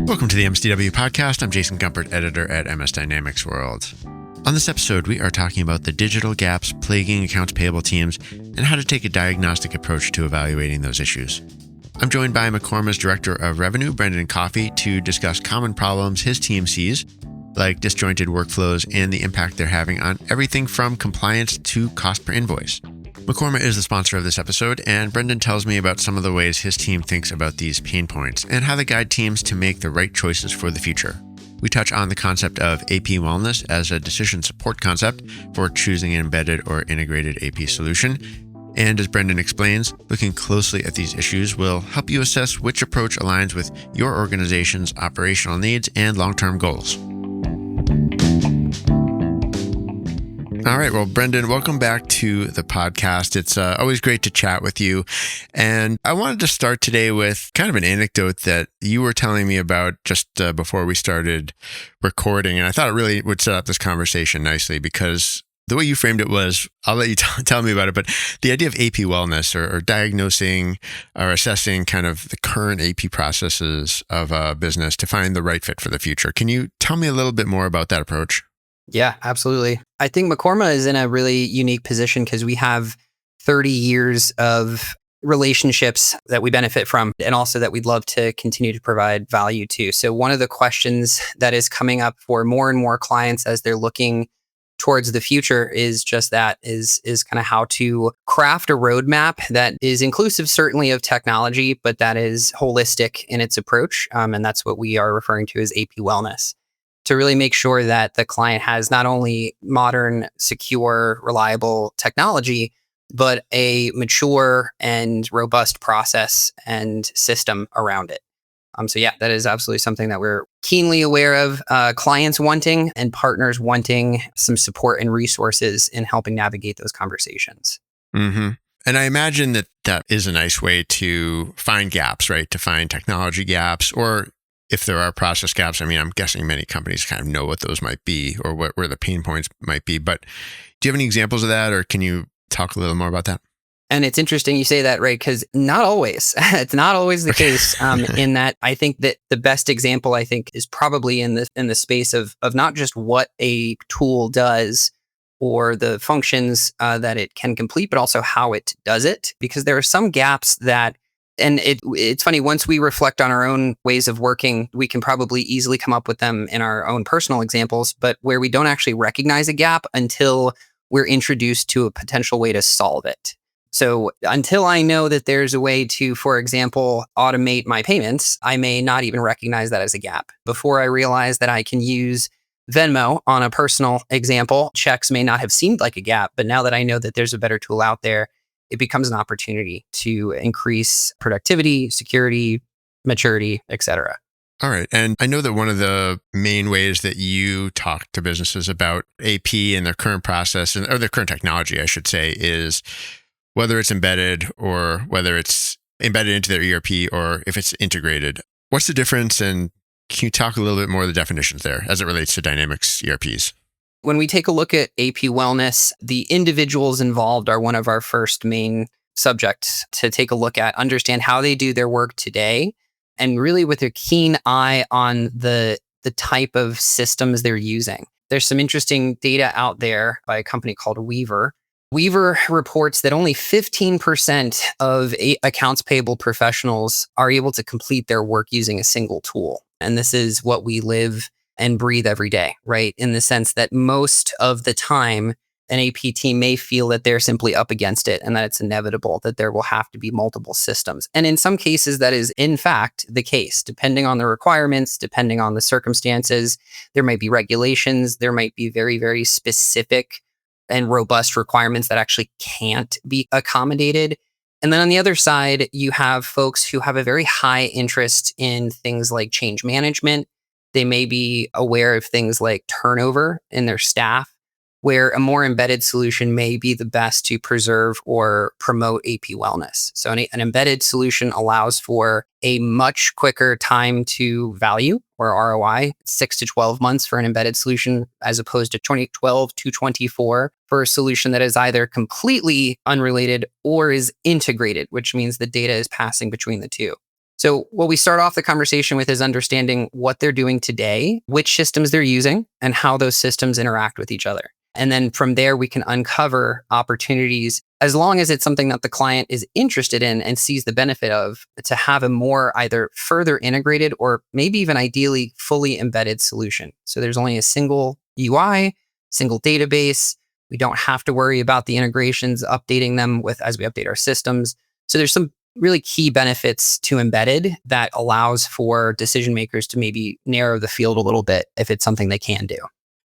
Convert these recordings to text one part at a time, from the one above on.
Welcome to the MSDW podcast. I'm Jason Gumpert, editor at MS Dynamics World. On this episode, we are talking about the digital gaps plaguing accounts payable teams and how to take a diagnostic approach to evaluating those issues. I'm joined by Mekorma's Director of Revenue, Brendan Coffey, to discuss common problems his team sees, like disjointed workflows and the impact they're having on everything from compliance to cost per invoice. Mekorma is the sponsor of this episode, and Brendan tells me about some of the ways his team thinks about these pain points and how they guide teams to make the right choices for the future. We touch on the concept of AP wellness as a decision support concept for choosing an embedded or integrated AP solution. And as Brendan explains, looking closely at these issues will help you assess which approach aligns with your organization's operational needs and long-term goals. All right. Well, Brendan, welcome back to the podcast. It's always great to chat with you. And I wanted to start today with kind of an anecdote that you were telling me about just before we started recording. And I thought it really would set up this conversation nicely because the way you framed it was, I'll let you tell me about it, but the idea of AP wellness or diagnosing or assessing kind of the current AP processes of a business to find the right fit for the future. Can you tell me a little bit more about that approach? Yeah, absolutely. I think Mekorma is in a really unique position because we have 30 years of relationships that we benefit from and also that we'd love to continue to provide value to. So one of the questions that is coming up for more and more clients as they're looking towards the future is just that, is kind of how to craft a roadmap that is inclusive certainly of technology, but that is holistic in its approach. And that's what we are referring to as AP wellness, to really make sure that the client has not only modern, secure, reliable technology, but a mature and robust process and system around it. So yeah, that is absolutely something that we're keenly aware of, clients wanting and partners wanting some support and resources in helping navigate those conversations. Mm-hmm. And I imagine that that is a nice way to find gaps, right? To find technology gaps, or if there are process gaps. I mean, I'm guessing many companies kind of know what those might be or where the pain points might be. But do you have any examples of that, or can you talk a little more about that? And it's interesting you say that, right? Because not always. It's not always the case. In that, I think that the best example, I think, is probably in the space of not just what a tool does or the functions that it can complete, but also how it does it. Because there are some gaps that, and it's funny, once we reflect on our own ways of working, we can probably easily come up with them in our own personal examples, but where we don't actually recognize a gap until we're introduced to a potential way to solve it. So until I know that there's a way to, for example, automate my payments, I may not even recognize that as a gap. Before I realize that I can use Venmo on a personal example, checks may not have seemed like a gap, but now that I know that there's a better tool out there, it becomes an opportunity to increase productivity, security, maturity, et cetera. All right. And I know that one of the main ways that you talk to businesses about AP and their current process, or their current technology, I should say, is whether it's embedded or whether it's embedded into their ERP or if it's integrated. What's the difference? And can you talk a little bit more of the definitions there as it relates to Dynamics ERPs? When we take a look at AP wellness, the individuals involved are one of our first main subjects to take a look at, understand how they do their work today, and really with a keen eye on the type of systems they're using. There's some interesting data out there by a company called Weaver. Weaver reports that only 15% of accounts payable professionals are able to complete their work using a single tool. And this is what we live and breathe every day, right? In the sense that most of the time, an AP team may feel that they're simply up against it and that it's inevitable that there will have to be multiple systems. And in some cases, that is in fact the case, depending on the requirements, depending on the circumstances. There might be regulations, there might be very, very specific and robust requirements that actually can't be accommodated. And then on the other side, you have folks who have a very high interest in things like change management. They may be aware of things like turnover in their staff, where a more embedded solution may be the best to preserve or promote AP wellness. So an embedded solution allows for a much quicker time to value, or ROI, 6 to 12 months for an embedded solution, as opposed to 12 to 24 for a solution that is either completely unrelated or is integrated, which means the data is passing between the two. So what we start off the conversation with is understanding what they're doing today, which systems they're using, and how those systems interact with each other. And then from there, we can uncover opportunities as long as it's something that the client is interested in and sees the benefit of, to have a more either further integrated or maybe even ideally fully embedded solution. So there's only a single UI, single database. We don't have to worry about the integrations, updating them with as we update our systems. So there's some really key benefits to embedded that allows for decision makers to maybe narrow the field a little bit if it's something they can do.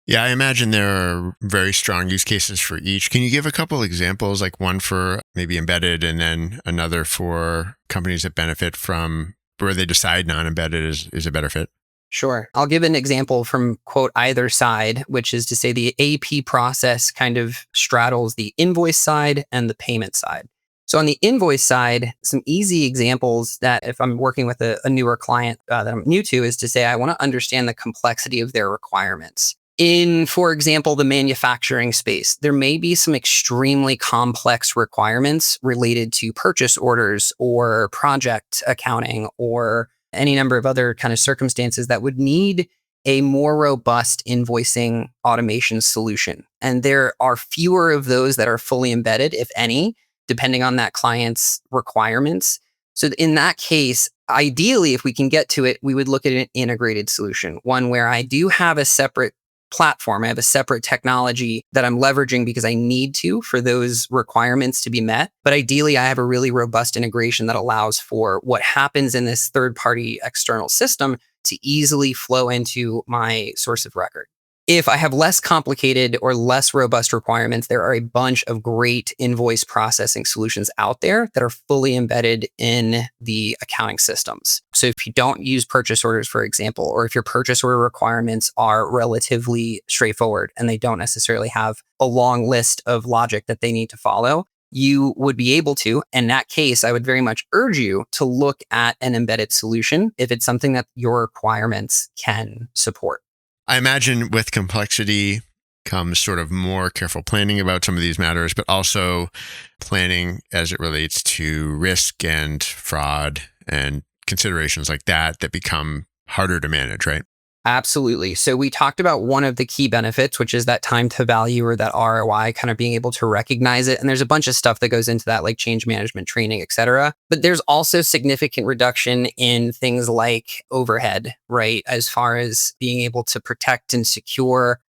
Yeah, I imagine there are very strong use cases for each. Can you give a couple examples, like one for maybe embedded and then another for companies that benefit from where they decide non-embedded is a better fit? Sure. I'll give an example from quote either side, which is to say the AP process kind of straddles the invoice side and the payment side. So on the invoice side, some easy examples that if I'm working with a newer client that I'm new to is to say, I want to understand the complexity of their requirements. In, for example, the manufacturing space, there may be some extremely complex requirements related to purchase orders or project accounting or any number of other kind of circumstances that would need a more robust invoicing automation solution. And there are fewer of those that are fully embedded, if any, depending on that client's requirements. So in that case, ideally, if we can get to it, we would look at an integrated solution, one where I do have a separate platform. I have a separate technology that I'm leveraging because I need to for those requirements to be met. But ideally, I have a really robust integration that allows for what happens in this third-party external system to easily flow into my source of record. If I have less complicated or less robust requirements, there are a bunch of great invoice processing solutions out there that are fully embedded in the accounting systems. So if you don't use purchase orders, for example, or if your purchase order requirements are relatively straightforward and they don't necessarily have a long list of logic that they need to follow, you would be able to. In that case, I would very much urge you to look at an embedded solution if it's something that your requirements can support. I imagine with complexity comes sort of more careful planning about some of these matters, but also planning as it relates to risk and fraud and considerations like that become harder to manage, right? Absolutely. So we talked about one of the key benefits, which is that time to value or that ROI, kind of being able to recognize it. And there's a bunch of stuff that goes into that, like change management training, et cetera. But there's also significant reduction in things like overhead, right? As far as being able to protect and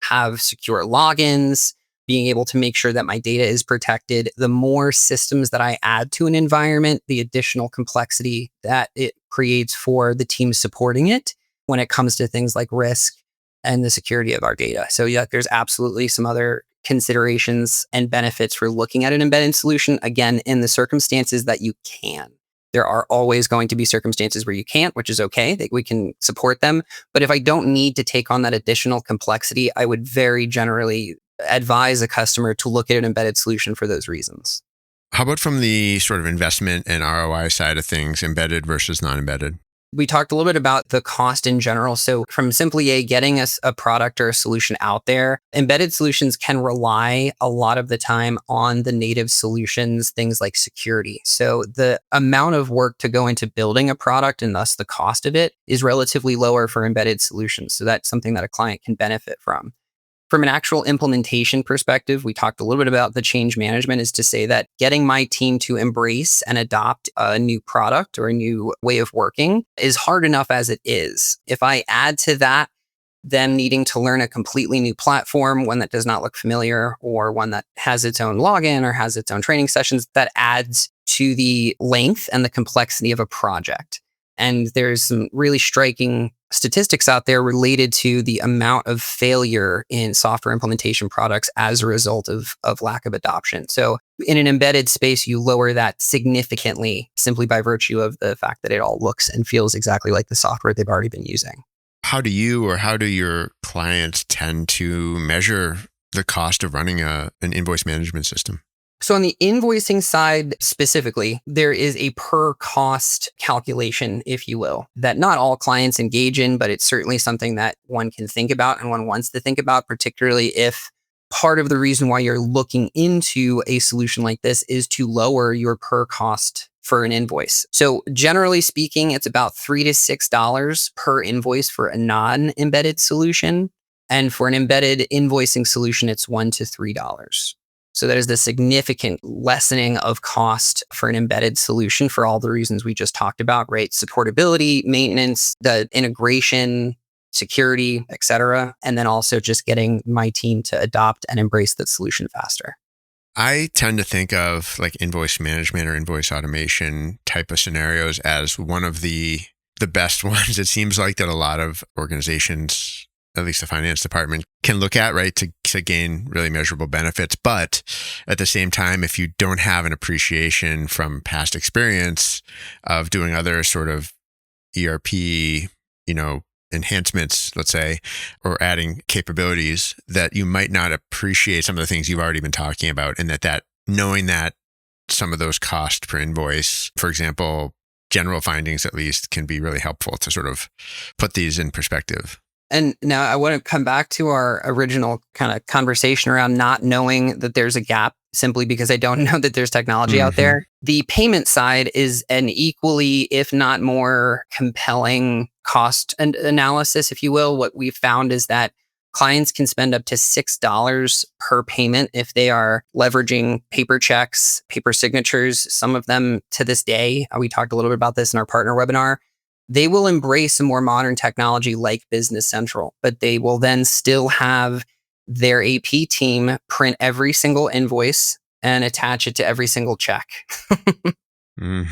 have secure logins, being able to make sure that my data is protected. The more systems that I add to an environment, the additional complexity that it creates for the team supporting it when it comes to things like risk and the security of our data. So yeah, there's absolutely some other considerations and benefits for looking at an embedded solution, again, in the circumstances that you can. There are always going to be circumstances where you can't, which is okay, that we can support them. But if I don't need to take on that additional complexity, I would very generally advise a customer to look at an embedded solution for those reasons. How about from the sort of investment and ROI side of things, embedded versus non-embedded? We talked a little bit about the cost in general. So from simply getting us a product or a solution out there, embedded solutions can rely a lot of the time on the native solutions, things like security. So the amount of work to go into building a product and thus the cost of it is relatively lower for embedded solutions. So that's something that a client can benefit from. From an actual implementation perspective, we talked a little bit about the change management, is to say that getting my team to embrace and adopt a new product or a new way of working is hard enough as it is. If I add to that, them needing to learn a completely new platform, one that does not look familiar or one that has its own login or has its own training sessions, that adds to the length and the complexity of a project. And there's some really striking statistics out there related to the amount of failure in software implementation products as a result of lack of adoption. So in an embedded space, you lower that significantly simply by virtue of the fact that it all looks and feels exactly like the software they've already been using. How do you or how do your clients tend to measure the cost of running an invoice management system? So on the invoicing side specifically, there is a per cost calculation, if you will, that not all clients engage in, but it's certainly something that one can think about and one wants to think about, particularly if part of the reason why you're looking into a solution like this is to lower your per cost for an invoice. So generally speaking, it's about $3 to $6 per invoice for a non-embedded solution. And for an embedded invoicing solution, it's $1 to $3. So there's the significant lessening of cost for an embedded solution for all the reasons we just talked about, right? Supportability, maintenance, the integration, security, et cetera. And then also just getting my team to adopt and embrace that solution faster. I tend to think of like invoice management or invoice automation type of scenarios as one of the best ones. It seems like that a lot of organizations, at least the finance department, can look at, right, to gain really measurable benefits. But at the same time, if you don't have an appreciation from past experience of doing other sort of ERP, enhancements, let's say, or adding capabilities, that you might not appreciate some of the things you've already been talking about, and that knowing that some of those cost per invoice, for example, general findings at least, can be really helpful to sort of put these in perspective. And now I want to come back to our original kind of conversation around not knowing that there's a gap simply because I don't know that there's technology out there. The payment side is an equally, if not more, compelling cost analysis, if you will. What we've found is that clients can spend up to $6 per payment if they are leveraging paper checks, paper signatures. Some of them to this day, we talked a little bit about this in our partner webinar, they will embrace a more modern technology like Business Central, but they will then still have their AP team print every single invoice and attach it to every single check.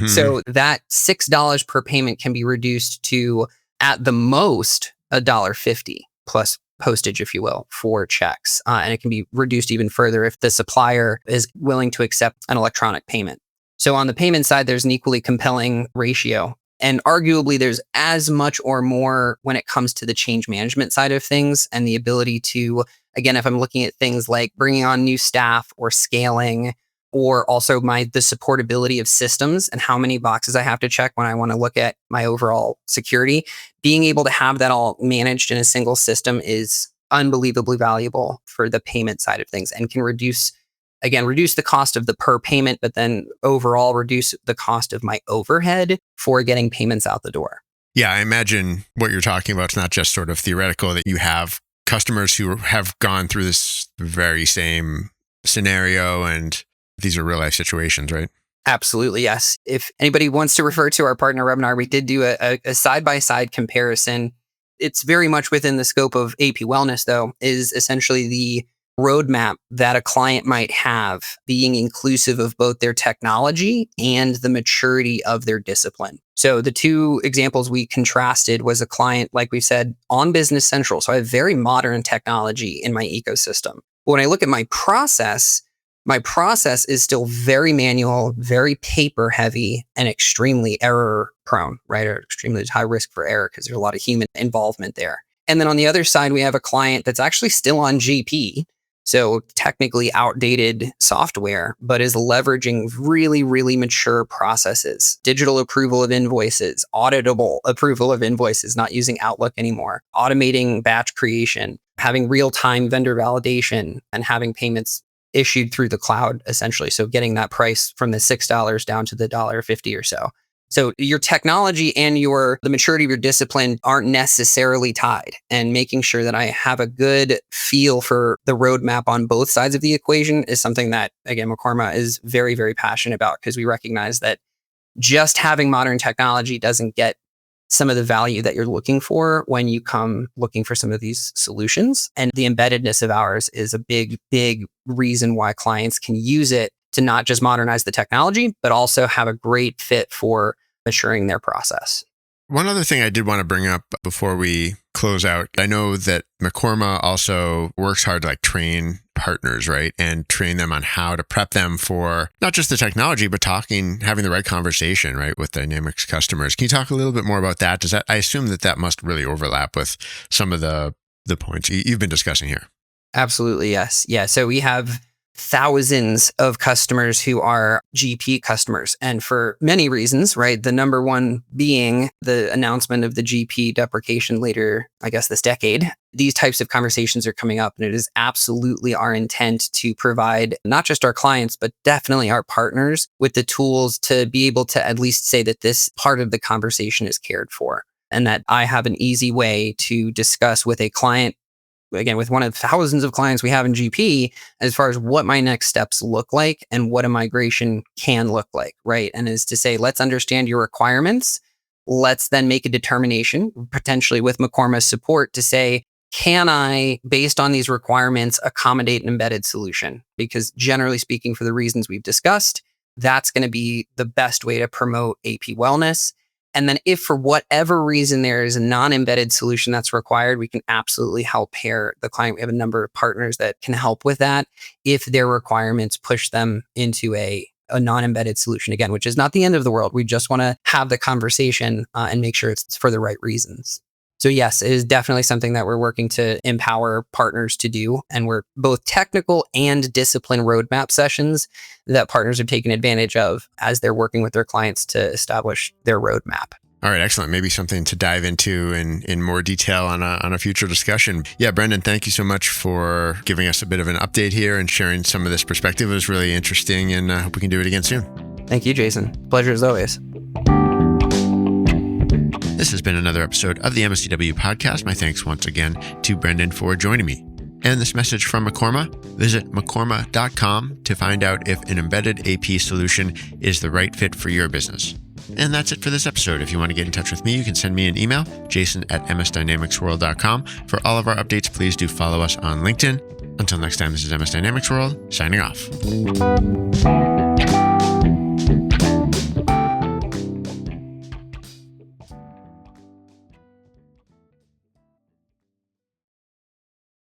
So that $6 per payment can be reduced to, at the most, $1.50 plus postage, if you will, for checks. And it can be reduced even further if the supplier is willing to accept an electronic payment. So on the payment side, there's an equally compelling ratio. And arguably, there's as much or more when it comes to the change management side of things and the ability to, again, if I'm looking at things like bringing on new staff or scaling, or also the supportability of systems and how many boxes I have to check when I want to look at my overall security, being able to have that all managed in a single system is unbelievably valuable for the payment side of things and can reduce the cost of the per payment, but then overall reduce the cost of my overhead for getting payments out the door. Yeah, I imagine what you're talking about is not just sort of theoretical, that you have customers who have gone through this very same scenario, and these are real life situations, right? Absolutely, yes. If anybody wants to refer to our partner webinar, we did do a side-by-side comparison. It's very much within the scope of AP Wellness, though, is essentially the roadmap that a client might have being inclusive of both their technology and the maturity of their discipline. So the two examples we contrasted was a client, like we said, on Business Central. So I have very modern technology in my ecosystem. But when I look at my process is still very manual, very paper heavy, and extremely error prone, right? Or extremely high risk for error because there's a lot of human involvement there. And then on the other side, we have a client that's actually still on GP. So technically outdated software, but is leveraging really, really mature processes, digital approval of invoices, auditable approval of invoices, not using Outlook anymore, automating batch creation, having real-time vendor validation, and having payments issued through the cloud, essentially. So getting that price from the $6 down to the $1.50 or so. So your technology and the maturity of your discipline aren't necessarily tied, and making sure that I have a good feel for the roadmap on both sides of the equation is something that, again, Mekorma is very, very passionate about, because we recognize that just having modern technology doesn't get some of the value that you're looking for when you come looking for some of these solutions. And the embeddedness of ours is a big, big reason why clients can use it to not just modernize the technology, but also have a great fit for maturing their process. One other thing I did want to bring up before we close out, I know that Mekorma also works hard to like train partners, right? And train them on how to prep them for not just the technology, but having the right conversation, right, with Dynamics customers. Can you talk a little bit more about that? I assume that must really overlap with some of the points you've been discussing here. Absolutely, yes. Yeah. So we have thousands of customers who are GP customers. And for many reasons, right? The number one being the announcement of the GP deprecation later, I guess, this decade. These types of conversations are coming up, and it is absolutely our intent to provide not just our clients, but definitely our partners with the tools to be able to at least say that this part of the conversation is cared for, and that I have an easy way to discuss with a client, again, with one of thousands of clients we have in GP, as far as what my next steps look like and what a migration can look like, right? And is to say, let's understand your requirements. Let's then make a determination, potentially with Mekorma's support, to say, can I, based on these requirements, accommodate an embedded solution? Because generally speaking, for the reasons we've discussed, that's going to be the best way to promote AP wellness. And then if for whatever reason there is a non-embedded solution that's required, we can absolutely help pair the client. We have a number of partners that can help with that if their requirements push them into a non-embedded solution, again, which is not the end of the world. We just want to have the conversation and make sure it's for the right reasons. So yes, it is definitely something that we're working to empower partners to do. And we're both technical and discipline roadmap sessions that partners are taking advantage of as they're working with their clients to establish their roadmap. All right, excellent. Maybe something to dive into in more detail on a future discussion. Yeah, Brendan, thank you so much for giving us a bit of an update here and sharing some of this perspective. It was really interesting, and I hope we can do it again soon. Thank you, Jason. Pleasure as always. This has been another episode of the MSDW podcast. My thanks once again to Brendan for joining me. And this message from Mekorma: visit mekorma.com to find out if an embedded AP solution is the right fit for your business. And that's it for this episode. If you want to get in touch with me, you can send me an email, jason@msdynamicsworld.com. For all of our updates, please do follow us on LinkedIn. Until next time, this is MS Dynamics World, signing off.